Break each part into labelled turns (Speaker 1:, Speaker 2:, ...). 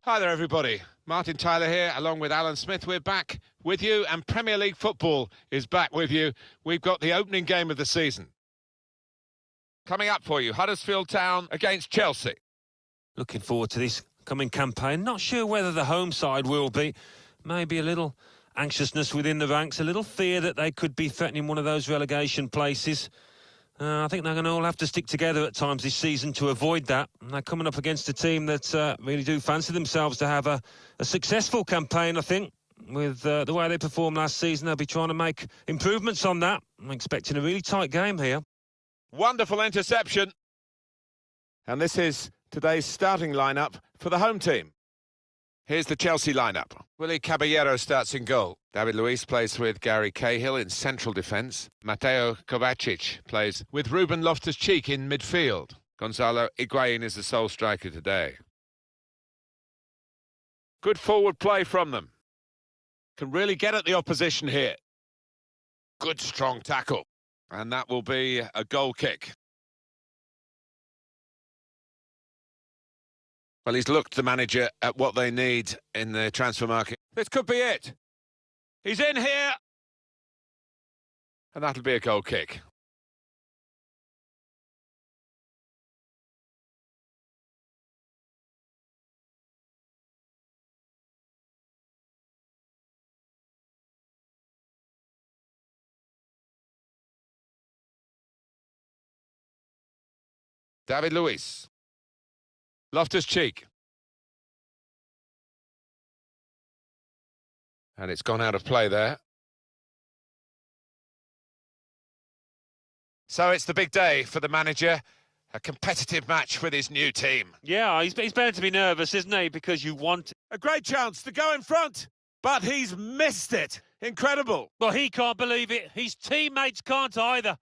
Speaker 1: Hi there, everybody. Martin Tyler here, along with Alan Smith. We're back with you, and Premier League football is back with you. We've got the opening game of the season coming up for you. Huddersfield Town against Chelsea.
Speaker 2: Looking forward to this coming campaign. Not sure whether the home side will be. Maybe a little anxiousness within the ranks, a little fear that they could be threatening one of those relegation places. I think they're going to all have to stick together at times this season to avoid that. And they're coming up against a team that really do fancy themselves to have a successful campaign, I think. With the way they performed last season, they'll be trying to make improvements on that. I'm expecting a really tight game here.
Speaker 1: Wonderful interception. And this is today's starting lineup for the home team. Here's the Chelsea lineup. Willy Caballero starts in goal. David Luiz plays with Gary Cahill in central defence. Mateo Kovacic plays with Ruben Loftus-Cheek in midfield. Gonzalo Higuain is the sole striker today. Good forward play from them. Can really get at the opposition here. Good strong tackle. And that will be a goal kick. Well, he's looked, the manager, at what they need in the transfer market. This could be it. He's in here. And that'll be a goal kick. David Luiz. Loftus-Cheek. And it's gone out of play there. So it's the big day for the manager. A competitive match with his new team.
Speaker 2: Yeah, he's bound to be nervous, isn't he? Because you want
Speaker 1: a great chance to go in front, but he's missed it. Incredible.
Speaker 2: Well, he can't believe it. His teammates can't either.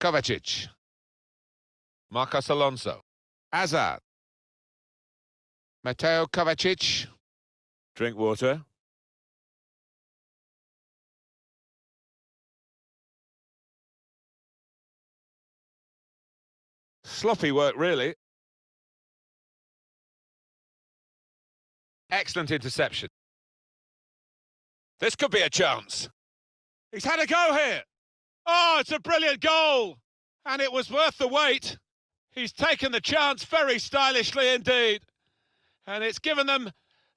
Speaker 1: Kovacic. Marcos Alonso. Hazard. Mateo Kovacic. Drink water. Sloppy work, really. Excellent interception. This could be a chance. He's had a go here. Oh, it's a brilliant goal. And it was worth the wait. He's taken the chance very stylishly indeed. And it's given them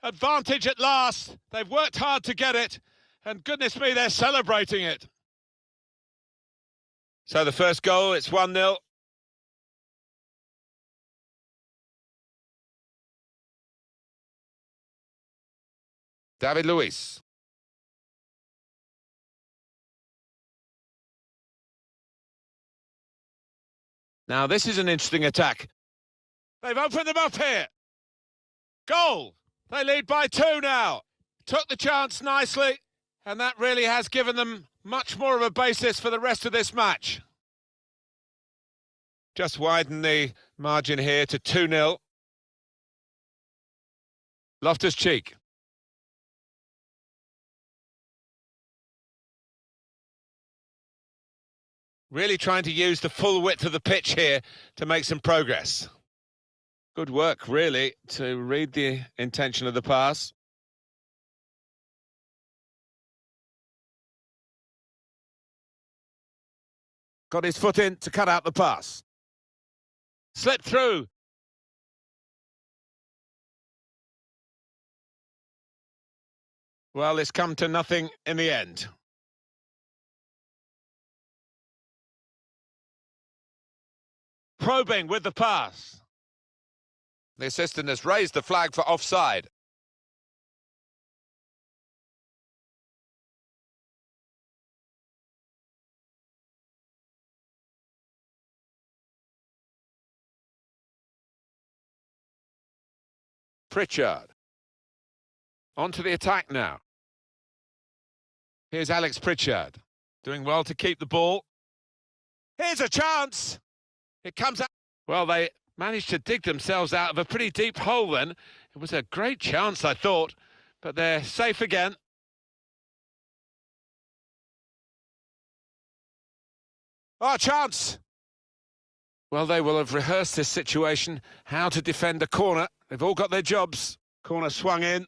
Speaker 1: advantage at last. They've worked hard to get it. And goodness me, they're celebrating it. So the first goal, it's 1-0. David Luiz. Now, this is an interesting attack. They've opened them up here. Goal! They lead by 2 now. Took the chance nicely, and that really has given them much more of a basis for the rest of this match. Just widen the margin here to 2-0. Loftus-Cheek. Really trying to use the full width of the pitch here to make some progress. Good work, really, to read the intention of the pass. Got his foot in to cut out the pass. Slipped through. Well, it's come to nothing in the end. Probing with the pass. The assistant has raised the flag for offside. Pritchard. On to the attack now. Here's Alex Pritchard. Doing well to keep the ball. Here's a chance. It comes out. Well, they managed to dig themselves out of a pretty deep hole then. It was a great chance, I thought, but they're safe again. Oh, chance. Well, they will have rehearsed this situation, how to defend a corner. They've all got their jobs. Corner swung in.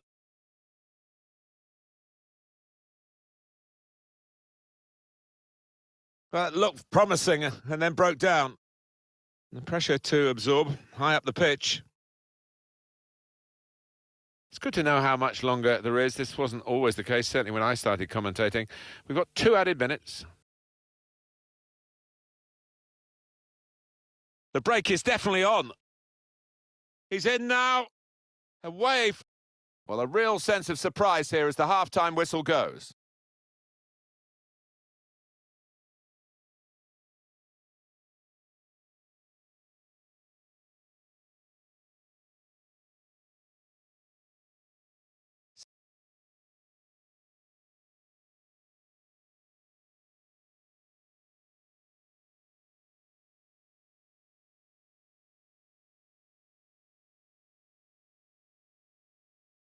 Speaker 1: But looked promising and then broke down. The pressure to absorb high up the pitch. It's good to know how much longer there is. This wasn't always the case, certainly when I started commentating. We've got 2 added minutes. The break is definitely on. He's in now. A wave. Well, a real sense of surprise here as the half-time whistle goes.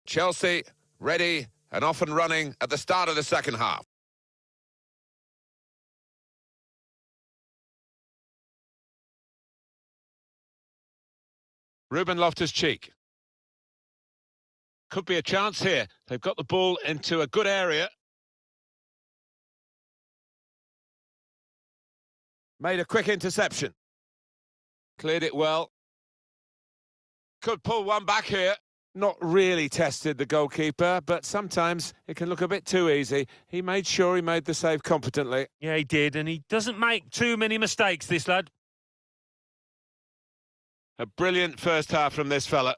Speaker 1: Chelsea ready and off and running at the start of the second half. Ruben Loftus-Cheek. Could be a chance here. They've got the ball into a good area. Made a quick interception. Cleared it well. Could pull one back here. Not really tested the goalkeeper, but sometimes it can look a bit too easy. He made sure he made the save competently.
Speaker 2: Yeah, he did, and he doesn't make too many mistakes, this lad.
Speaker 1: A brilliant first half from this fella.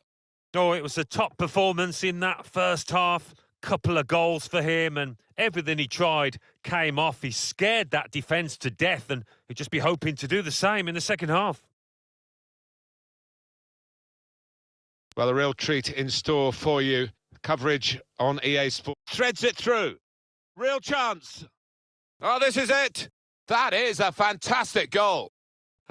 Speaker 2: Oh, it was a top performance in that first half. Couple of goals for him, and everything he tried came off. He scared that defence to death, and he'd just be hoping to do the same in the second half.
Speaker 1: Well, a real treat in store for you. Coverage on EA Sports. Threads it through. Real chance. Oh, this is it. That is a fantastic goal.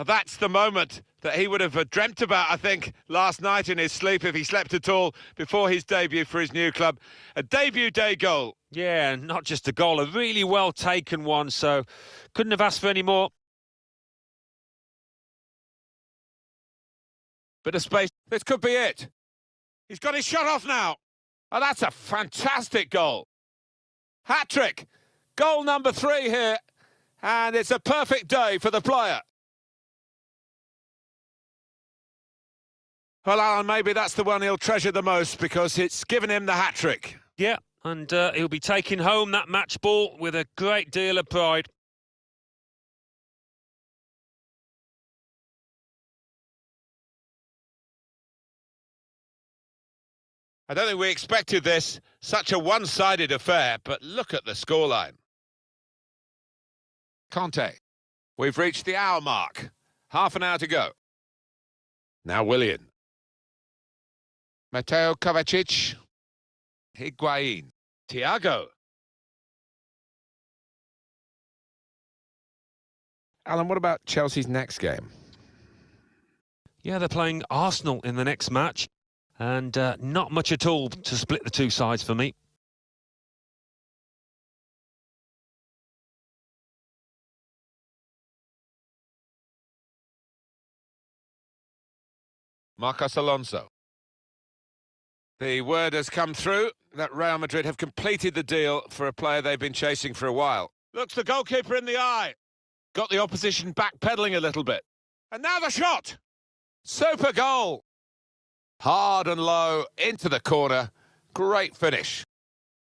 Speaker 1: That's the moment that he would have dreamt about, I think, last night in his sleep, if he slept at all, before his debut for his new club. A debut day goal.
Speaker 2: Yeah, not just a goal, a really well taken one, so couldn't have asked for any more.
Speaker 1: Bit of space. This could be it. He's got his shot off now. Oh, that's a fantastic goal. Hat-trick. Goal number 3 here. And it's a perfect day for the player. Well, Alan, maybe that's the one he'll treasure the most because it's given him the hat-trick.
Speaker 2: Yeah, and he'll be taking home that match ball with a great deal of pride.
Speaker 1: I don't think we expected this, such a one-sided affair, but look at the scoreline. Conte. We've reached the hour mark. Half an hour to go. Now Willian. Mateo Kovacic. Higuain. Thiago. Alan, what about Chelsea's next game?
Speaker 2: Yeah, they're playing Arsenal in the next match. And not much at all to split the two sides for me.
Speaker 1: Marcos Alonso. The word has come through that Real Madrid have completed the deal for a player they've been chasing for a while. Looks the goalkeeper in the eye. Got the opposition backpedaling a little bit. And now the shot! Super goal! Hard and low, into the corner. Great finish.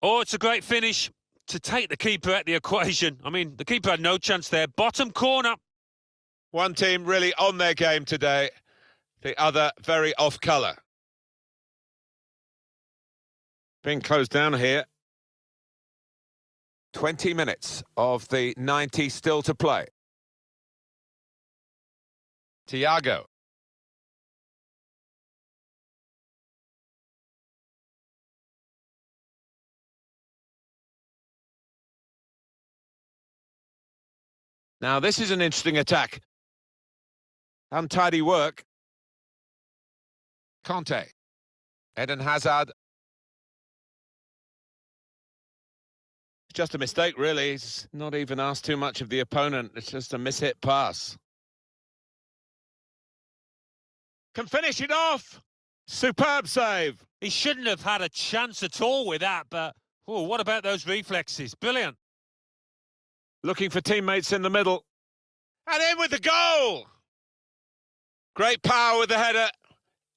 Speaker 2: Oh, it's a great finish to take the keeper out the equation. I mean, the keeper had no chance there. Bottom corner.
Speaker 1: One team really on their game today. The other very off colour. Being closed down here. 20 minutes of the 90 still to play. Thiago. Now, this is an interesting attack. Untidy work. Conte. Eden Hazard. Just a mistake, really. He's not even asked too much of the opponent. It's just a mishit pass. Can finish it off. Superb save.
Speaker 2: He shouldn't have had a chance at all with that, but oh, what about those reflexes? Brilliant.
Speaker 1: Looking for teammates in the middle. And in with the goal. Great power with the header.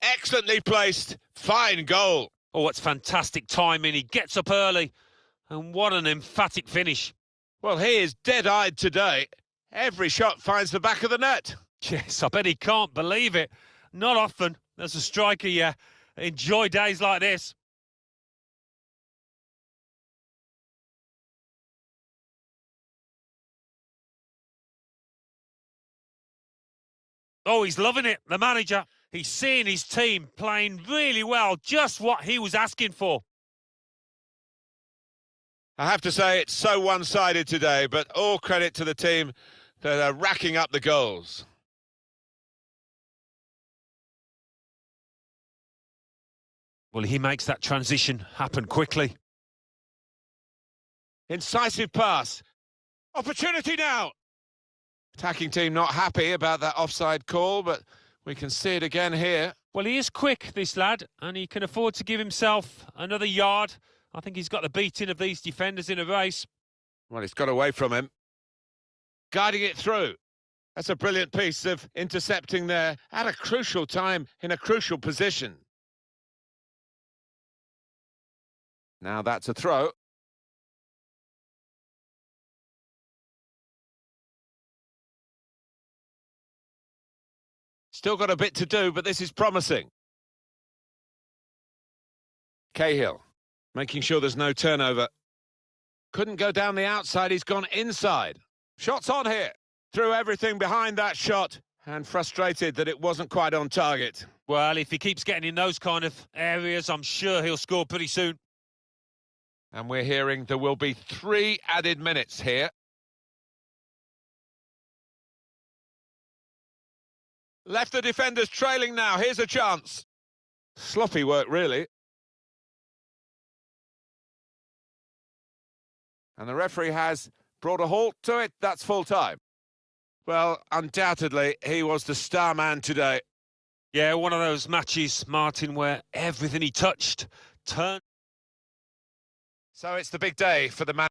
Speaker 1: Excellently placed. Fine goal.
Speaker 2: Oh, it's fantastic timing. He gets up early. And what an emphatic finish.
Speaker 1: Well, he is dead-eyed today. Every shot finds the back of the net.
Speaker 2: Yes, I bet he can't believe it. Not often, as a striker, you enjoy days like this. Oh, he's loving it, the manager. He's seeing his team playing really well, just what he was asking for.
Speaker 1: I have to say it's so one-sided today, but all credit to the team that are racking up the goals.
Speaker 2: Well, he makes that transition happen quickly.
Speaker 1: Incisive pass. Opportunity now. Attacking team not happy about that offside call, but we can see it again here.
Speaker 2: Well, he is quick, this lad, and he can afford to give himself another yard. I think he's got the beating of these defenders in a race.
Speaker 1: Well, he's got away from him. Guiding it through. That's a brilliant piece of intercepting there at a crucial time in a crucial position. Now that's a throw. Still got a bit to do, but this is promising. Cahill, making sure there's no turnover. Couldn't go down the outside, he's gone inside. Shots on here. Threw everything behind that shot and frustrated that it wasn't quite on target.
Speaker 2: Well, if he keeps getting in those kind of areas, I'm sure he'll score pretty soon.
Speaker 1: And we're hearing there will be 3 added minutes here. Left the defenders trailing now. Here's a chance. Sloppy work, really. And the referee has brought a halt to it. That's full time. Well, undoubtedly, he was the star man today.
Speaker 2: Yeah, one of those matches, Martin, where everything he touched turned.
Speaker 1: So it's the big day for the man.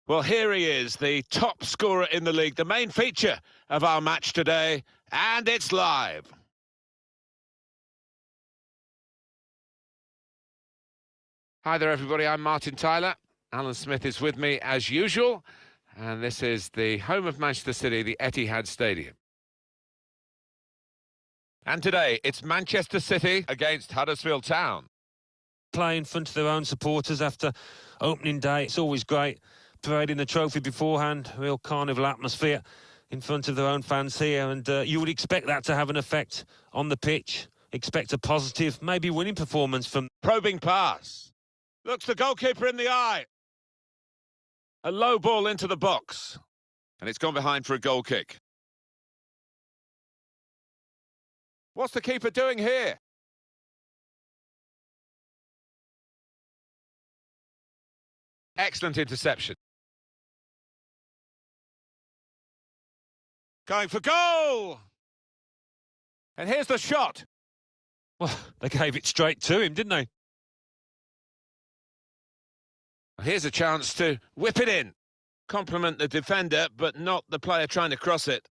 Speaker 1: Well, here he is, the top scorer in the league, the main feature of our match today, and it's live. Hi there, everybody. I'm Martin Tyler. Alan Smith is with me as usual. And this is the home of Manchester City, the Etihad Stadium. And today, it's Manchester City against Huddersfield Town.
Speaker 2: Play in front of their own supporters after opening day. It's always great. Parading the trophy beforehand, real carnival atmosphere in front of their own fans here. And you would expect that to have an effect on the pitch. Expect a positive, maybe winning performance from...
Speaker 1: Probing pass. Looks the goalkeeper in the eye. A low ball into the box. And it's gone behind for a goal kick. What's the keeper doing here? Excellent interception. Going for goal! And here's the shot.
Speaker 2: Well, they gave it straight to him, didn't they?
Speaker 1: Here's a chance to whip it in. Compliment the defender, but not the player trying to cross it.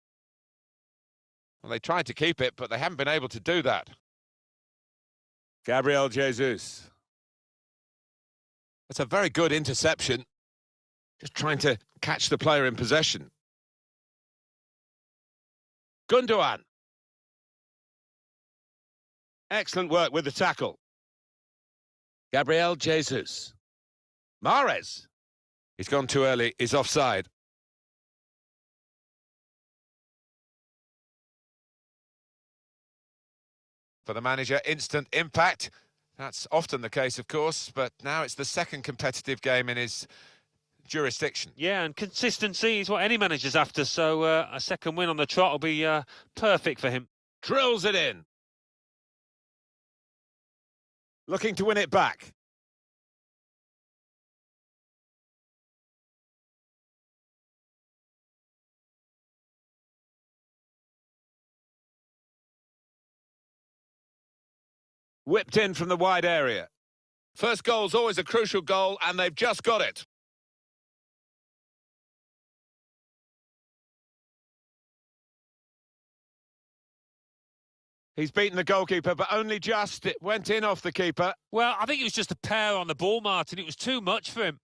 Speaker 1: Well, they tried to keep it, but they haven't been able to do that. Gabriel Jesus. That's a very good interception. Just trying to catch the player in possession. Gundogan. Excellent work with the tackle. Gabriel Jesus. Mahrez. He's gone too early. He's offside. For the manager, instant impact. That's often the case, of course, but now it's the second competitive game in his jurisdiction.
Speaker 2: Yeah, and consistency is what any manager's after, so a second win on the trot will be perfect for him.
Speaker 1: Drills it in. Looking to win it back. Whipped in from the wide area. First goal's always a crucial goal, and they've just got it. He's beaten the goalkeeper, but only just. It went in off the keeper.
Speaker 2: Well, I think it was just a pair on the ball, Martin. It was too much for him.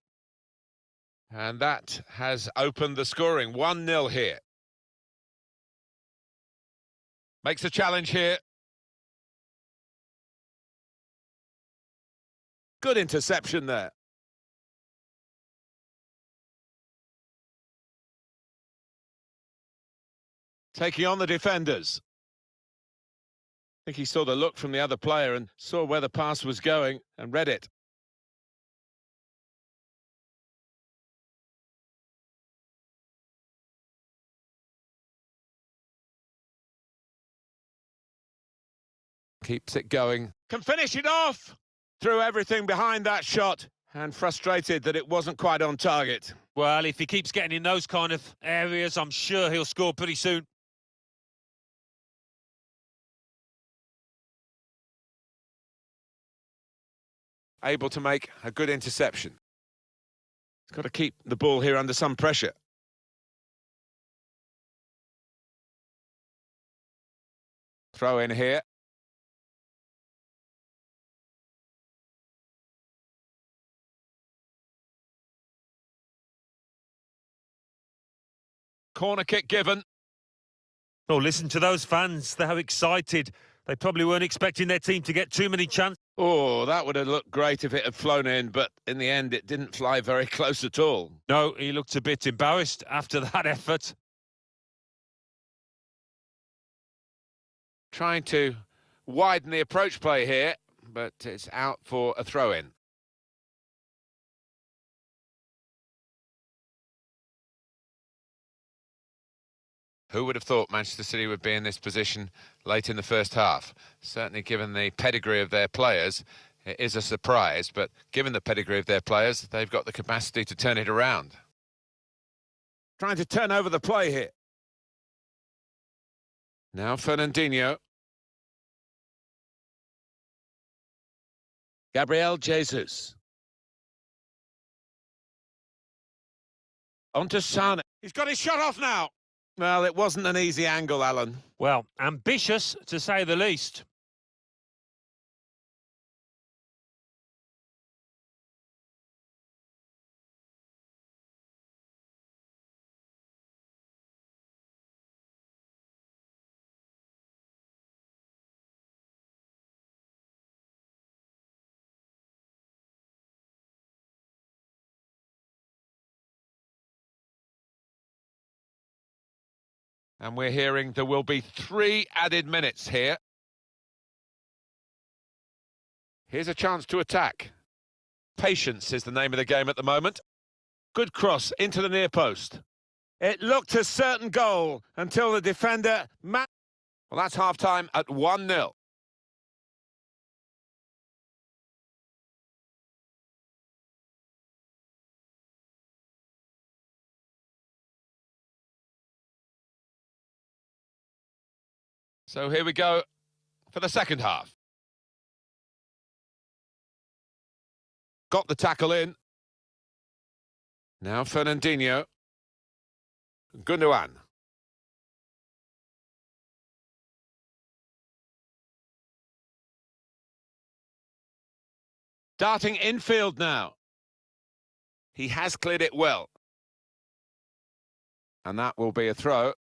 Speaker 1: And that has opened the scoring. 1-0 here. Makes a challenge here. Good interception there. Taking on the defenders. I think he saw the look from the other player and saw where the pass was going and read it. Keeps it going. Can finish it off! Threw everything behind that shot and frustrated that it wasn't quite on target.
Speaker 2: Well, if he keeps getting in those kind of areas, I'm sure he'll score pretty soon.
Speaker 1: Able to make a good interception. He's got to keep the ball here under some pressure. Throw in here. Corner kick given.
Speaker 2: Oh, listen to those fans. They're excited. They probably weren't expecting their team to get too many chances.
Speaker 1: Oh, that would have looked great if it had flown in, but in the end it didn't fly very close at all.
Speaker 2: No, he looked a bit embarrassed after that effort.
Speaker 1: Trying to widen the approach play here, but it's out for a throw-in. Who would have thought Manchester City would be in this position late in the first half? Certainly given the pedigree of their players, it is a surprise, but given the pedigree of their players, they've got the capacity to turn it around. Trying to turn over the play here. Now Fernandinho. Gabriel Jesus. On to Sane. He's got his shot off now. Well, it wasn't an easy angle, Alan.
Speaker 2: Well, ambitious, to say the least.
Speaker 1: And we're hearing there will be 3 added minutes here. Here's a chance to attack. Patience is the name of the game at the moment. Good cross into the near post. It looked a certain goal until the defender... Well, that's half-time at 1-0. So here we go for the second half. Got the tackle in. Now Fernandinho. Gundogan. Darting infield now. He has cleared it well. And that will be a throw.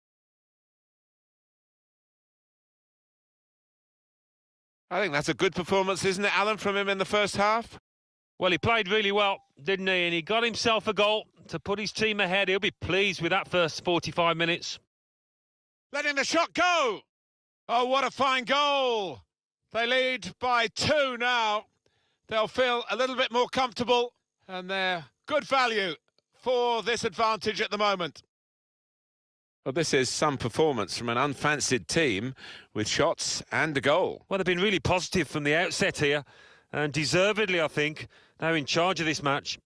Speaker 1: I think that's a good performance, isn't it, Alan, from him in the first half?
Speaker 2: Well, he played really well, didn't he? And he got himself a goal to put his team ahead. He'll be pleased with that first 45 minutes.
Speaker 1: Letting the shot go! Oh, what a fine goal! They lead by 2 now. They'll feel a little bit more comfortable, and they're good value for this advantage at the moment. Well, this is some performance from an unfancied team with shots and a goal.
Speaker 2: Well, they've been really positive from the outset here, and deservedly, I think, they're in charge of this match.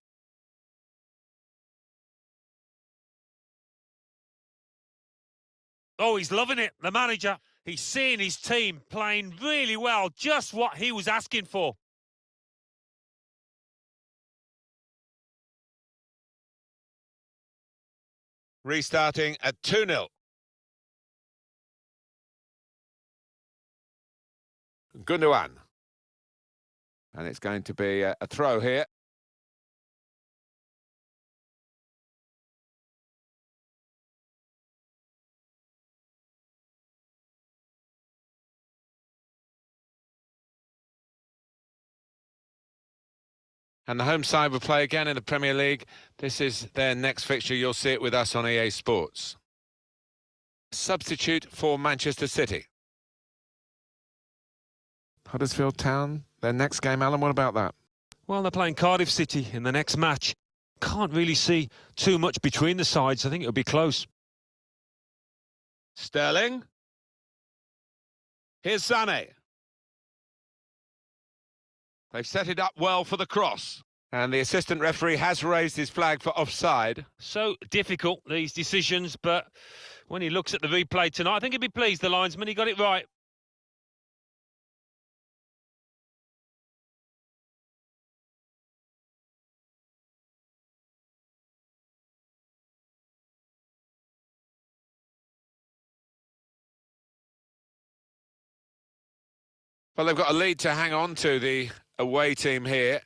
Speaker 2: Oh, he's loving it, the manager. He's seeing his team playing really well, just what he was asking for.
Speaker 1: Restarting at 2-0. Gundogan. And it's going to be a throw here. And the home side will play again in the Premier League. This is their next fixture. You'll see it with us on EA Sports. Substitute for Manchester City. Huddersfield Town, their next game. Alan, what about that?
Speaker 2: Well, they're playing Cardiff City in the next match. Can't really see too much between the sides. I think it'll be close.
Speaker 1: Sterling. Here's Sané. They've set it up well for the cross. And the assistant referee has raised his flag for offside.
Speaker 2: So difficult, these decisions, but when he looks at the replay tonight, I think he'd be pleased, the linesman. He got it right.
Speaker 1: Well, they've got a lead to hang on to, the away team here.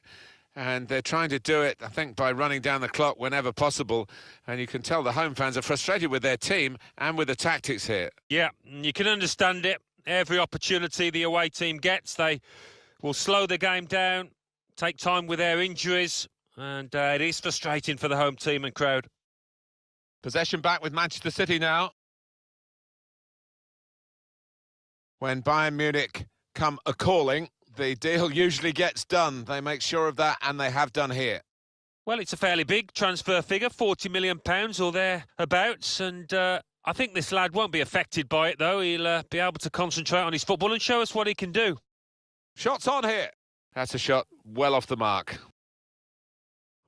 Speaker 1: And they're trying to do it, I think, by running down the clock whenever possible. And you can tell the home fans are frustrated with their team and with the tactics here.
Speaker 2: Yeah, you can understand it. Every opportunity the away team gets, they will slow the game down, take time with their injuries. And it is frustrating for the home team and crowd.
Speaker 1: Possession back with Manchester City now. When Bayern Munich come a-calling, the deal usually gets done. They make sure of that, and they have done here.
Speaker 2: Well, it's a fairly big transfer figure, £40 million or thereabouts, and I think this lad won't be affected by it, though. He'll be able to concentrate on his football and show us what he can do.
Speaker 1: Shots on here. That's a shot well off the mark.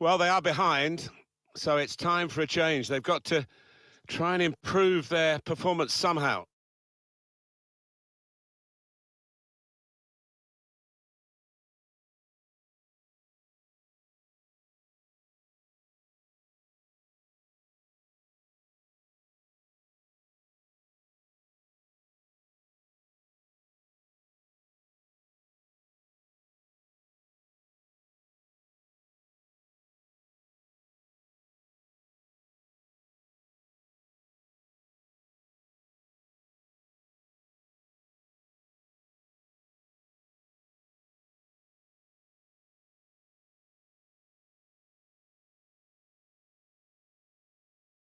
Speaker 1: Well, they are behind, so it's time for a change. They've got to try and improve their performance somehow.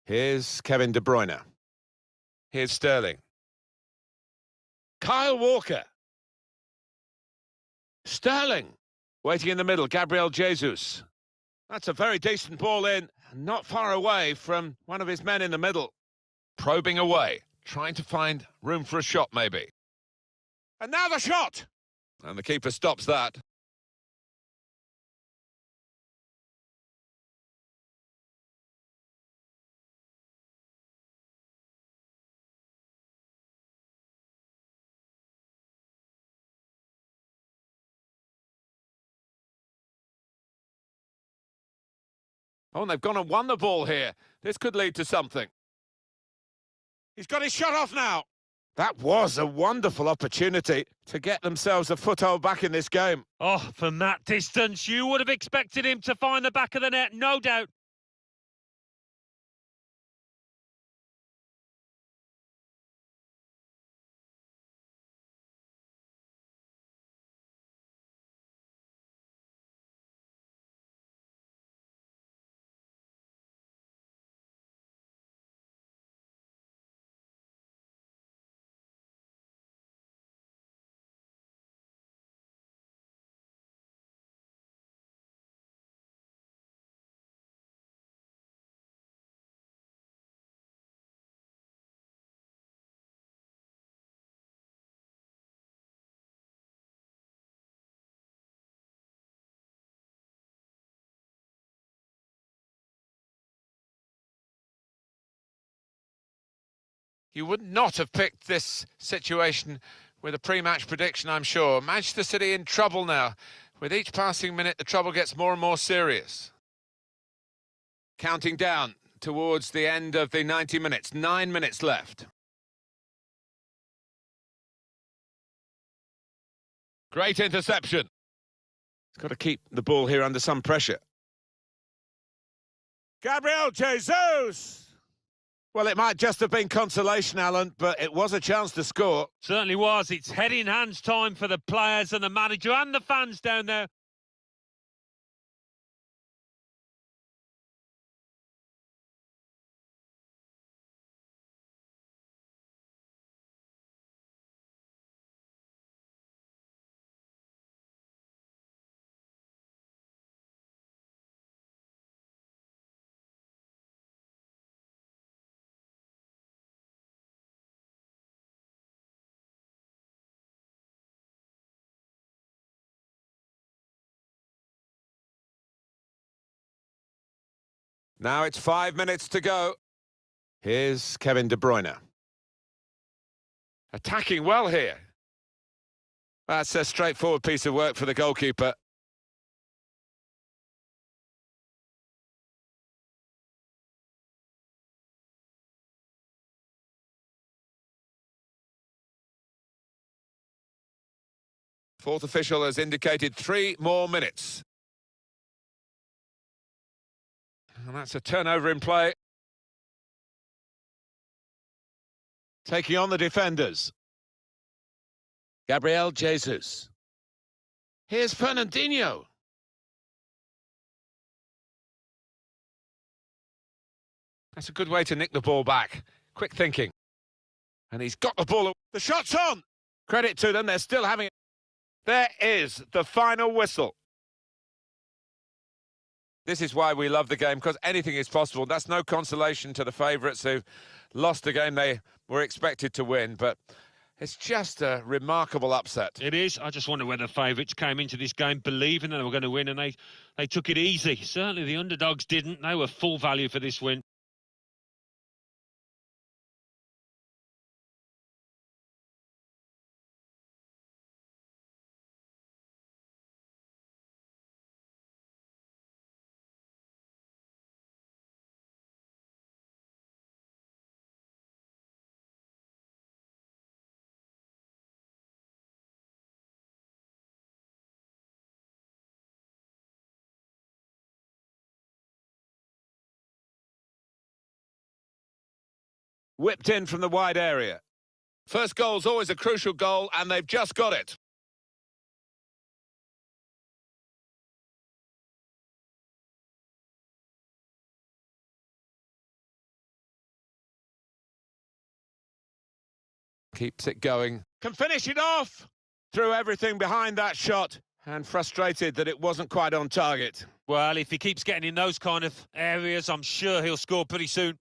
Speaker 1: Here's Kevin De Bruyne. Here's Sterling. Kyle Walker. Sterling. Waiting in the middle, Gabriel Jesus. That's a very decent ball in, not far away from one of his men in the middle. Probing away, trying to find room for a shot maybe. And now the shot! And the keeper stops that. Oh, and they've gone and won the ball here. This could lead to something. He's got his shot off now. That was a wonderful opportunity to get themselves a foothold back in this game.
Speaker 2: Oh, from that distance, you would have expected him to find the back of the net, no doubt.
Speaker 1: You would not have picked this situation with a pre-match prediction, I'm sure. Manchester City in trouble now. With each passing minute, the trouble gets more and more serious. Counting down towards the end of the 90 minutes. 9 minutes left. Great interception. He's got to keep the ball here under some pressure. Gabriel Jesus! Well, it might just have been consolation, Alan, but it was a chance to score.
Speaker 2: Certainly was. It's head in hands time for the players and the manager and the fans down there.
Speaker 1: Now it's 5 minutes to go. Here's Kevin De Bruyne. Attacking well here. That's a straightforward piece of work for the goalkeeper. Fourth official has indicated 3 more minutes. And that's a turnover in play. Taking on the defenders. Gabriel Jesus. Here's Fernandinho. That's a good way to nick the ball back. Quick thinking. And he's got the ball. The shot's on! Credit to them, they're still having it. There is the final whistle. This is why we love the game, because anything is possible. That's no consolation to the favourites who lost a game they were expected to win, but it's just a remarkable upset.
Speaker 2: It is. I just wonder whether the favourites came into this game believing that they were going to win, and they took it easy. Certainly the underdogs didn't. They were full value for this win.
Speaker 1: Whipped in from the wide area. First goal's always a crucial goal, and they've just got it. Keeps it going. Can finish it off! Threw everything behind that shot and frustrated that it wasn't quite on target.
Speaker 2: Well, if he keeps getting in those kind of areas, I'm sure he'll score pretty soon.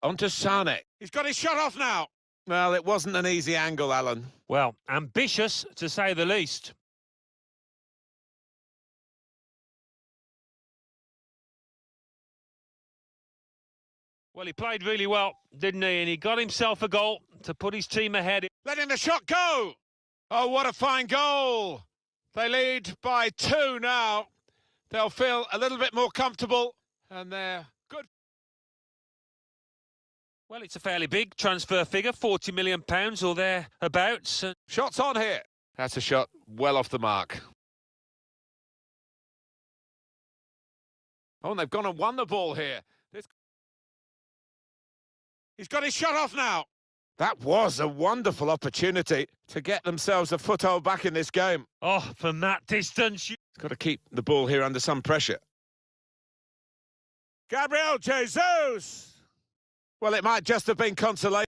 Speaker 1: On to Sane. He's got his shot off now. Well, it wasn't an easy angle, Alan.
Speaker 2: Well, ambitious, to say the least. Well, he played really well, didn't he? And he got himself a goal to put his team ahead.
Speaker 1: Letting the shot go! Oh, what a fine goal! They lead by 2 now. They'll feel a little bit more comfortable, and they're good.
Speaker 2: Well, it's a fairly big transfer figure, £40 million or thereabouts.
Speaker 1: Shots on here. That's a shot well off the mark. Oh, and they've gone and won the ball here. He's got his shot off now. That was a wonderful opportunity to get themselves a foothold back in this game.
Speaker 2: Oh, from that distance.
Speaker 1: He's got to keep the ball here under some pressure. Gabriel Jesus! Well, it might just have been consolation.